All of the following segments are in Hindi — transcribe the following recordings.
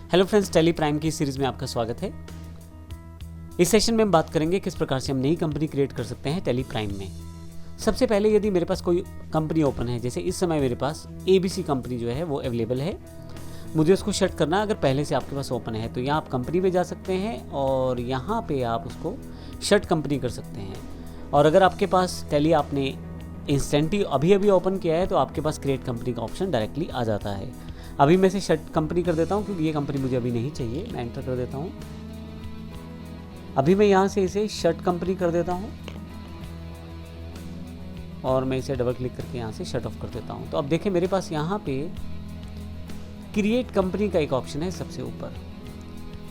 हेलो फ्रेंड्स, टेली प्राइम की सीरीज़ में आपका स्वागत है। इस सेशन में हम बात करेंगे किस प्रकार से हम नई कंपनी क्रिएट कर सकते हैं टेली प्राइम में। सबसे पहले यदि मेरे पास कोई कंपनी ओपन है, जैसे इस समय मेरे पास ABC कंपनी जो है वो अवेलेबल है, मुझे उसको शट करना अगर पहले से आपके पास ओपन है तो यहाँ आप कंपनी पे जा सकते हैं और यहाँ पे आप उसको शट कंपनी कर सकते हैं। और अगर आपके पास टेली आपने इंस्टेंटली अभी ओपन किया है तो आपके पास क्रिएट कंपनी का ऑप्शन डायरेक्टली आ जाता है। अभी मैं इसे शट कंपनी कर देता हूँ क्योंकि ये कंपनी मुझे अभी नहीं चाहिए। मैं एंटर कर देता हूँ। अभी मैं यहाँ से इसे शट कंपनी कर देता हूँ और मैं इसे डबल क्लिक करके यहाँ से शट ऑफ कर देता हूँ। तो अब देखें मेरे पास यहाँ पे क्रिएट कंपनी का एक ऑप्शन है सबसे ऊपर।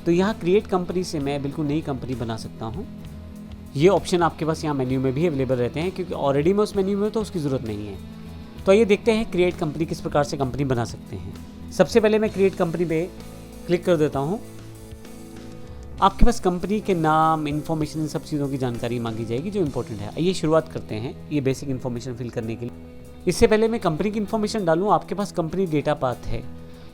तो यहाँ क्रिएट कंपनी से मैं बिल्कुल नई कंपनी बना सकता हूँ। ये ऑप्शन आपके पास यहाँ मेन्यू में भी अवेलेबल रहते हैं क्योंकि ऑलरेडी मैं उस मेन्यू में तो उसकी ज़रूरत नहीं है। तो आइए देखते हैं क्रिएट कंपनी किस प्रकार से कंपनी बना सकते हैं। सबसे पहले मैं क्रिएट कंपनी पे क्लिक कर देता हूँ। आपके पास कंपनी के नाम, इन्फॉर्मेशन, इन सब चीज़ों की जानकारी मांगी जाएगी जो इंपॉर्टेंट है। आइए शुरुआत करते हैं ये बेसिक इन्फॉर्मेशन फिल करने के लिए। इससे पहले मैं कंपनी की इन्फॉर्मेशन डालूँ, आपके पास कंपनी डेटा पाथ है।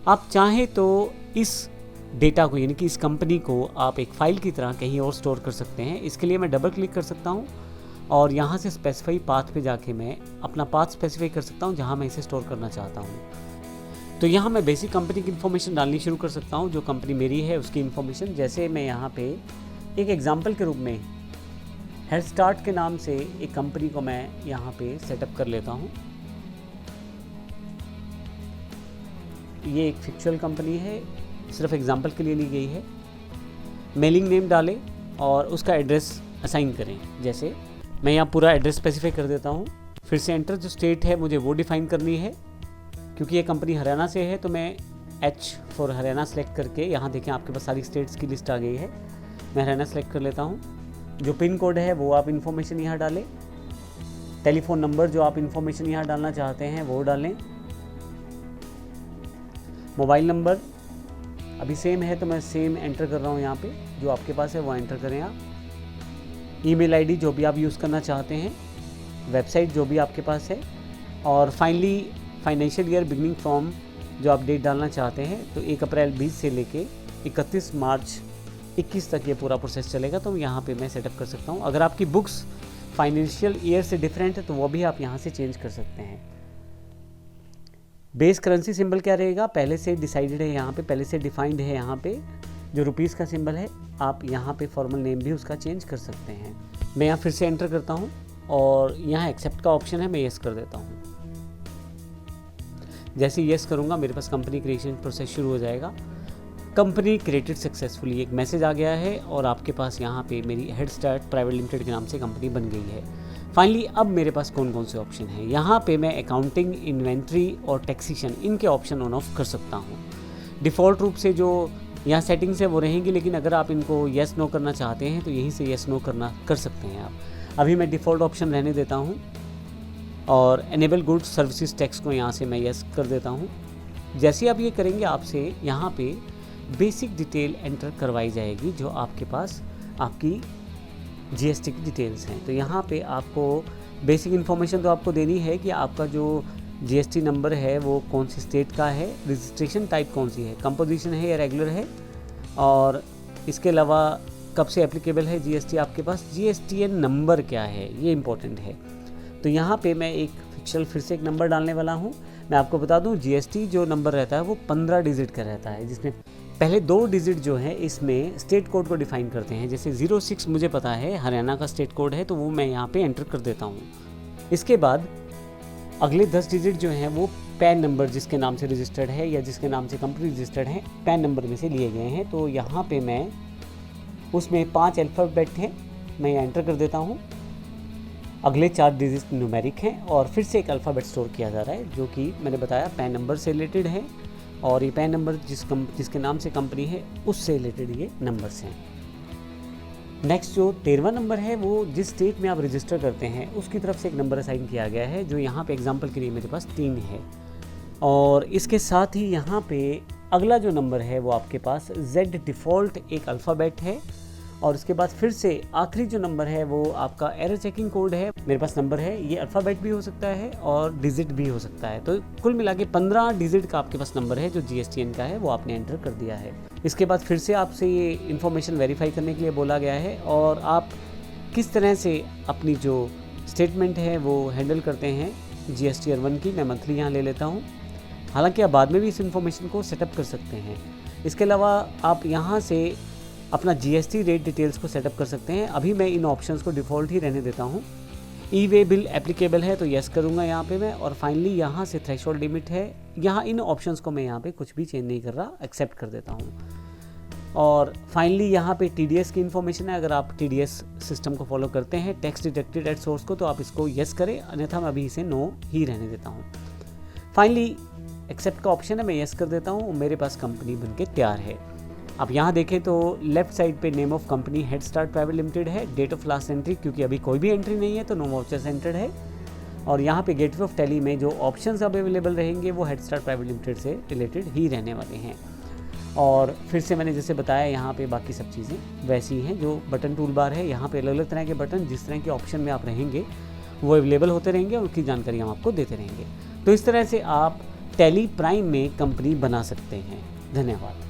आप चाहें तो इस डेटा को यानी कि इस कंपनी को आप एक फ़ाइल की तरह कहीं और स्टोर कर सकते हैं। इसके लिए मैं डबल क्लिक कर सकता हूँ और यहाँ से स्पेसिफाई पाथ पे जाके मैं अपना पाथ स्पेसिफाई कर सकता हूँ जहाँ मैं इसे स्टोर करना चाहता हूँ। तो यहाँ मैं बेसिक कंपनी की इन्फॉर्मेशन डालनी शुरू कर सकता हूँ, जो कंपनी मेरी है उसकी इन्फॉर्मेशन। जैसे मैं यहाँ पे एक एग्जांपल के रूप में हेड स्टार्ट के नाम से एक कंपनी को मैं यहाँ पे सेटअप कर लेता हूँ। ये एक फिक्चुअल कंपनी है, सिर्फ एग्जांपल के लिए ली गई है। मेलिंग नेम डालें और उसका एड्रेस असाइन करें। जैसे मैं यहाँ पूरा एड्रेस स्पेसिफाई कर देता हूँ। फिर से एंटर, जो स्टेट है मुझे वो डिफाइन करनी है। क्योंकि ये कंपनी हरियाणा से है तो मैं H फॉर हरियाणा सेलेक्ट करके, यहाँ देखें आपके पास सारी स्टेट्स की लिस्ट आ गई है। मैं हरियाणा सेलेक्ट कर लेता हूँ। जो पिन कोड है वो आप इन्फॉर्मेशन यहाँ डालें। टेलीफोन नंबर जो आप इन्फॉर्मेशन यहाँ डालना चाहते हैं वो डालें। मोबाइल नंबर अभी सेम है तो मैं सेम एंटर कर रहा हूँ यहाँ पे, जो आपके पास है वो एंटर करें आप। ईमेल आईडी जो भी आप यूज़ करना चाहते हैं, वेबसाइट जो भी आपके पास है, और finally financial year beginning from जो आप डेट डालना चाहते हैं। तो 1 अप्रैल 20 से लेके 31 मार्च 21 तक ये पूरा प्रोसेस चलेगा। तो यहाँ पे मैं सेटअप कर सकता हूँ। अगर आपकी बुक्स फाइनेंशियल ईयर से डिफरेंट है तो वो भी आप यहाँ से चेंज कर सकते हैं। बेस करेंसी सिंबल क्या रहेगा, पहले से डिसाइडेड है, यहाँ पे पहले से डिफाइंड है। यहाँ पे जो रुपीज़ का सिंबल है, आप यहाँ पे फॉर्मल नेम भी उसका चेंज कर सकते हैं। मैं यहाँ फिर से एंटर करता हूँ और यहाँ एक्सेप्ट का ऑप्शन है, मैं येस कर देता हूँ। जैसे येस करूँगा मेरे पास कंपनी क्रिएशन प्रोसेस शुरू हो जाएगा। कंपनी क्रिएटेड सक्सेसफुली एक मैसेज आ गया है और आपके पास यहाँ पे मेरी हेड स्टार्ट प्राइवेट लिमिटेड के नाम से कंपनी बन गई है। फाइनली अब मेरे पास कौन कौन से ऑप्शन हैं, यहाँ पे मैं अकाउंटिंग, इन्वेंट्री और टैक्सेशन, इनके ऑप्शन ऑन ऑफ कर सकता हूँ। डिफ़ॉल्ट रूप से जो यहाँ सेटिंग्स है वो रहेंगी, लेकिन अगर आप इनको येस नो करना चाहते हैं तो यहीं से येस नो कर सकते हैं आप। अभी मैं डिफ़ॉल्ट ऑप्शन रहने देता हूँ और एनेबल गुड्स सर्विसेज टैक्स को यहाँ से मैं येस कर देता हूँ। जैसे आप ये करेंगे आपसे यहाँ पे बेसिक डिटेल एंटर करवाई जाएगी, जो आपके पास आपकी GST की डिटेल्स हैं। तो यहाँ पे आपको बेसिक इन्फॉर्मेशन तो आपको देनी है कि आपका जो GST नंबर है वो कौन सी स्टेट का है, रजिस्ट्रेशन टाइप कौन सी है, कंपोजिशन है या रेगुलर है, और इसके अलावा कब से एप्लीकेबल है GST आपके पास, GSTN नंबर क्या है, ये इंपॉर्टेंट है। तो यहाँ पे मैं एक फिर से एक नंबर डालने वाला हूँ। मैं आपको बता दूँ GST जो नंबर रहता है वो 15 डिजिट का रहता है, जिसमें पहले 2 डिजिट जो है इसमें स्टेट कोड को डिफाइन करते हैं। जैसे 06 मुझे पता है हरियाणा का स्टेट कोड है तो वो मैं यहाँ पे एंटर कर देता हूँ। इसके बाद अगले 10 डिजिट जो हैं वो पैन नंबर जिसके नाम से रजिस्टर्ड है या जिसके नाम से कंपनी रजिस्टर्ड है, पैन नंबर में से लिए गए हैं। तो यहाँ पे मैं उसमें 5 अल्फ़ाबेट हैं, मैं एंटर कर देता हूँ। अगले 4 डिजिट न्यूमेरिक हैं और फिर से एक अल्फ़ाबेट स्टोर किया जा रहा है जो कि मैंने बताया पैन नंबर से रिलेटेड है, और ये पैन नंबर जिसके नाम से कंपनी है उससे रिलेटेड ये नंबर्स हैं। नेक्स्ट जो 13वां नंबर है वो जिस स्टेट में आप रजिस्टर करते हैं उसकी तरफ से एक नंबर असाइन किया गया है, जो यहाँ पे एग्जांपल के लिए मेरे पास 3 है। और इसके साथ ही यहाँ पे अगला जो नंबर है वो आपके पास Z डिफ़ॉल्ट एक अल्फ़ाबेट है और उसके बाद फिर से आखिरी जो नंबर है वो आपका एरर चेकिंग कोड है। मेरे पास नंबर है, ये अल्फ़ाबेट भी हो सकता है और डिजिट भी हो सकता है। तो कुल मिला के 15 डिजिट का आपके पास नंबर है जो GSTN का है, वो आपने एंटर कर दिया है। इसके बाद फिर से आपसे ये इन्फॉर्मेशन वेरीफाई करने के लिए बोला गया है और आप किस तरह से अपनी जो स्टेटमेंट है वो हैंडल करते हैं GST ईयर 1 की। मैं मंथली यहाँ ले लेता हूँ। हालांकि आप बाद में भी इस इन्फॉर्मेशन को सेटअप कर सकते हैं। इसके अलावा आप यहाँ से अपना GST रेट डिटेल्स को सेटअप कर सकते हैं। अभी मैं इन ऑप्शंस को डिफ़ॉल्ट ही रहने देता हूँ। ई-वे बिल एप्लीकेबल है तो यस करूँगा यहाँ पे मैं, और फाइनली यहाँ से थ्रेशोल्ड लिमिट है। यहाँ इन ऑप्शंस को मैं यहाँ पे कुछ भी चेंज नहीं कर रहा, एक्सेप्ट कर देता हूँ। और फाइनली यहाँ पे TDS की इन्फॉर्मेशन है। अगर आप TDS सिस्टम को फॉलो करते हैं, टैक्स डिडक्टेड एट सोर्स को, तो आप इसको यस करें, अन्यथा मैं अभी इसे नो ही रहने देता हूँ। फाइनली एक्सेप्ट का ऑप्शन है, मैं यस कर देता हूँ। मेरे पास कंपनी बनके तैयार है। आप यहाँ देखें तो लेफ्ट साइड पे name of company head start private limited है। डेट ऑफ लास्ट एंट्री, क्योंकि अभी कोई भी एंट्री नहीं है तो नो वाउचर्स एंटर्ड है। और यहाँ पे गेटवे ऑफ टैली में जो ऑप्शंस अब अवेलेबल रहेंगे वो हेड स्टार्ट प्राइवेट लिमिटेड से रिलेटेड ही रहने वाले हैं। और फिर से मैंने जैसे बताया, यहाँ पे बाकी सब चीज़ें वैसी ही हैं। जो बटन टूल बार है, यहाँ पे अलग अलग तरह के बटन, जिस तरह के ऑप्शन में आप रहेंगे वो अवेलेबल होते रहेंगे और उसकी जानकारी हम आपको देते रहेंगे। तो इस तरह से आप टैली प्राइम में कंपनी बना सकते हैं। धन्यवाद।